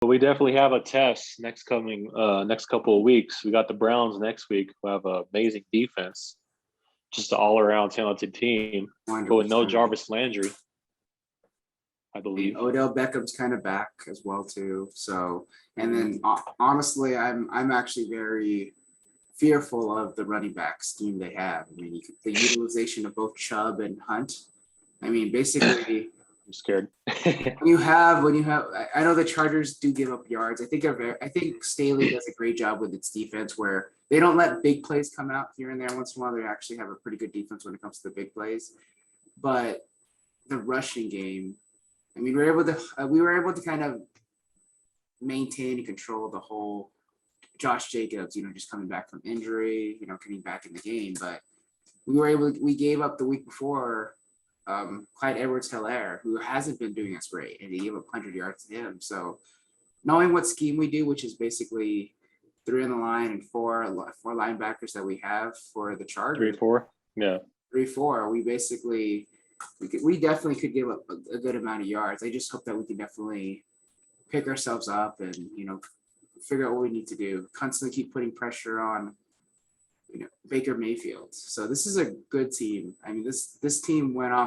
But we definitely have a test next couple of weeks. We got the Browns next week, who have an amazing defense, just an all around talented team. But with no 100%. Jarvis Landry, I I mean, believe. Odell Beckham's kind of back as well too. So, and then honestly, I'm actually very fearful of the running back scheme they have. I mean, the utilization of both Chubb and Hunt. I mean, basically, I'm scared. when you have, I know the Chargers do give up yards. I think Staley does a great job with its defense where they don't let big plays come out here and there. Once in a while, they actually have a pretty good defense when it comes to the big plays. But the rushing game, I mean, we were able to kind of maintain and control the whole Josh Jacobs, just coming back from injury, coming back in the game. But we gave up the week before Clyde Edwards-Helaire, who hasn't been doing us great, and he gave up 100 yards to him. So knowing what scheme we do, which is basically 3 on the line and four linebackers that we have for the Chargers. 3-4. Yeah. 3-4. We definitely could give up a good amount of yards. I just hope that we can definitely pick ourselves up and figure out what we need to do. Constantly keep putting pressure on Baker Mayfield. So this is a good team. I mean, this team went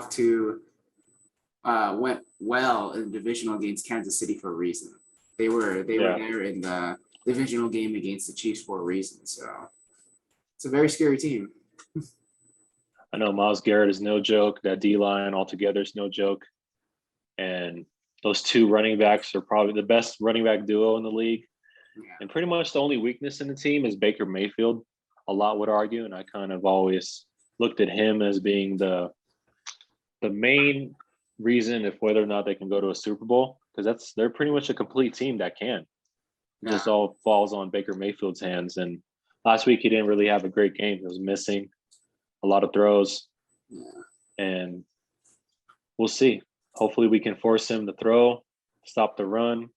well in the divisional against Kansas City for a reason. They were there in the divisional game against the Chiefs for a reason. So it's a very scary team. I know Myles Garrett is no joke. That D-line altogether is no joke. And those two running backs are probably the best running back duo in the league. Yeah. And pretty much the only weakness in the team is Baker Mayfield. A lot would argue, and I kind of always looked at him as being the main reason if whether or not they can go to a Super Bowl, because they're pretty much a complete team that can. It just all falls on Baker Mayfield's hands. And last week he didn't really have a great game. He was missing a lot of throws. Yeah. And we'll see. Hopefully we can force him to throw, stop the run,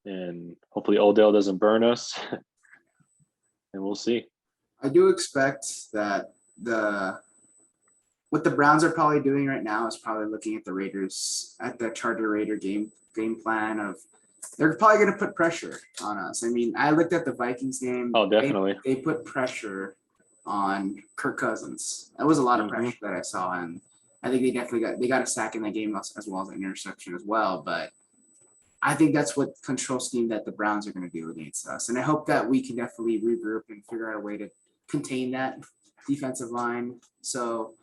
and hopefully Odell doesn't burn us. And we'll see. I do expect that what the Browns are probably doing right now is probably looking at the Charger Raider game plan of they're probably going to put pressure on us. I mean, I looked at the Vikings game. Oh, definitely. They put pressure on Kirk Cousins. That was a lot of pressure that I saw, and I think they got a sack in that game as well as an interception as well. But I think that's what control scheme that the Browns are going to do against us. And I hope that we can definitely regroup and figure out a way to contain that defensive line. So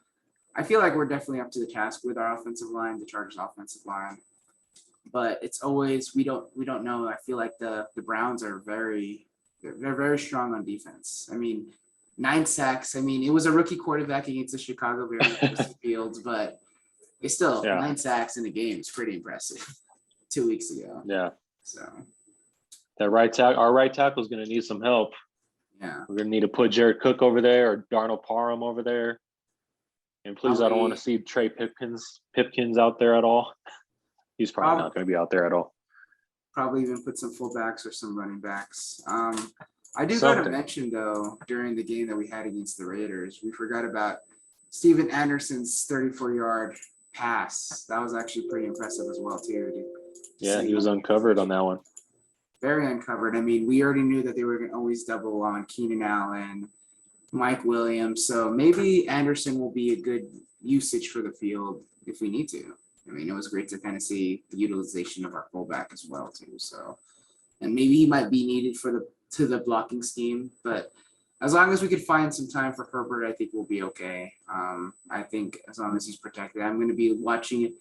I feel like we're definitely up to the task with our offensive line, the Chargers offensive line. But it's always, we don't know. I feel like the Browns are they're very strong on defense. I mean, 9 sacks. I mean, it was a rookie quarterback against the Chicago Bears Fields, but they still 9 sacks in the game is pretty impressive. 2 weeks ago. Yeah. So our right tackle is going to need some help. Yeah. We're going to need to put Jared Cook over there or Darnell Parham over there. And please, I don't want to see Trey Pipkins out there at all. He's probably not going to be out there at all. Probably even put some fullbacks or some running backs. I do got to mention, though, during the game that we had against the Raiders, we forgot about Steven Anderson's 34-yard pass. That was actually pretty impressive as well, too. Yeah, he was uncovered on that one. Very uncovered. I mean, we already knew that they were going to always double on Keenan Allen, Mike Williams. So maybe Anderson will be a good usage for the field if we need to. I mean, it was great to kind of see the utilization of our fullback as well, too. So, and maybe he might be needed to the blocking scheme, but as long as we could find some time for Herbert, I think we'll be okay. I think as long as he's protected, I'm going to be watching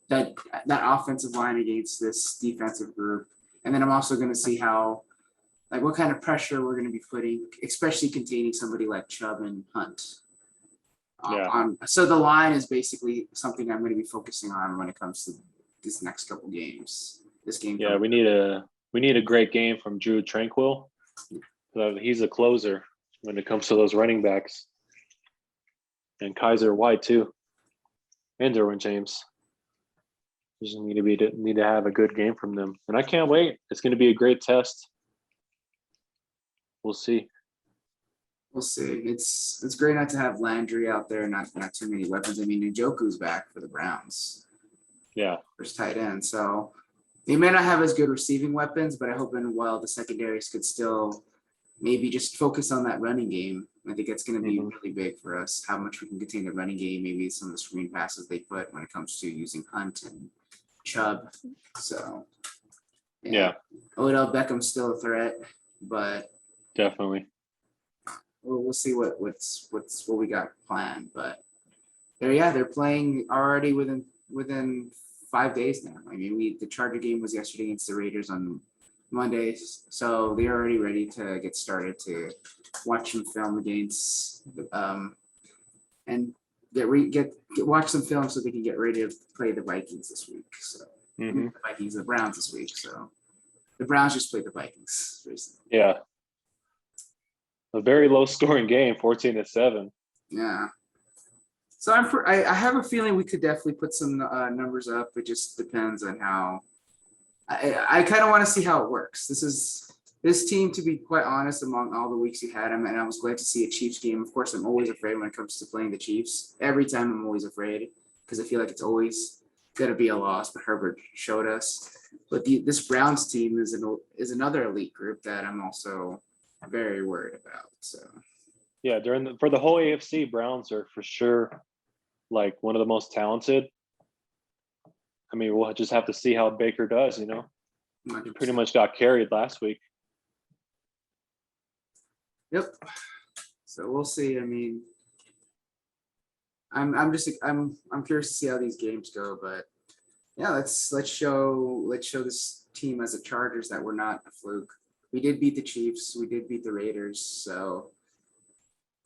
that offensive line against this defensive group. And then I'm also going to see what kind of pressure we're going to be putting, especially containing somebody like Chubb and Hunt. So the line is basically something I'm going to be focusing on when it comes to this next couple games. This game. Yeah, we need a great game from Drew Tranquill. He's a closer when it comes to those running backs. And Kaiser White too. And Derwin James. Just need to have a good game from them. And I can't wait. It's going to be a great test. We'll see. We'll see. It's great not to have Landry out there, not too many weapons. I mean, Njoku's back for the Browns. Yeah. First tight end. So They may not have as good receiving weapons, but I hope in while the secondaries could still maybe just focus on that running game. I think it's going to be Mhm. really big for us, how much we can contain the running game, maybe some of the screen passes they put when it comes to using Hunt and Chubb. So, Yeah, Odell Beckham's still a threat, but definitely. we'll see what we got planned. But they're playing already within 5 days now. I mean, the Charger game was yesterday against the Raiders on Mondays, so they're already ready to get started to watch some film against and watch some film so they can get ready to play the Vikings this week. So Mhm. the Browns this week. So the Browns just played the Vikings recently. Yeah. A very low scoring game, 14-7. Yeah. So I have a feeling we could definitely put some numbers up. It just depends on how. I kind of want to see how it works. This team, to be quite honest, among all the weeks you had them, and I was glad to see a Chiefs game. Of course, I'm always afraid when it comes to playing the Chiefs. Every time I'm always afraid because I feel like it's always going to be a loss. But Herbert showed us. But this Browns team is another elite group that I'm also very worried about. So Yeah, for the whole AFC, Browns are for sure like one of the most talented. I mean, we'll just have to see how Baker does, He pretty much got carried last week. Yep. So we'll see. I mean, I'm curious to see how these games go, but yeah, let's show this team as a Chargers that we're not a fluke. We did beat the Chiefs, we did beat the Raiders, so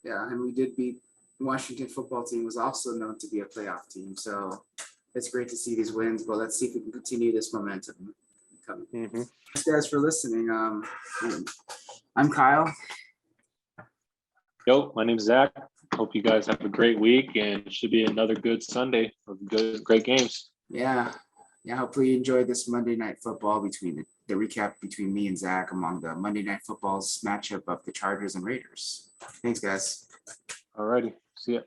yeah, and we did beat Washington football team was also known to be a playoff team. So it's great to see these wins, but let's see if we can continue this momentum coming. Mhm. Thanks guys for listening. I'm Kyle. Yo, my name's Zach. Hope you guys have a great week, and it should be another good Sunday of great games. Yeah. Hopefully you enjoyed this Monday Night Football between the recap between me and Zach among the Monday Night Football's matchup of the Chargers and Raiders. Thanks, guys. Alrighty, see ya.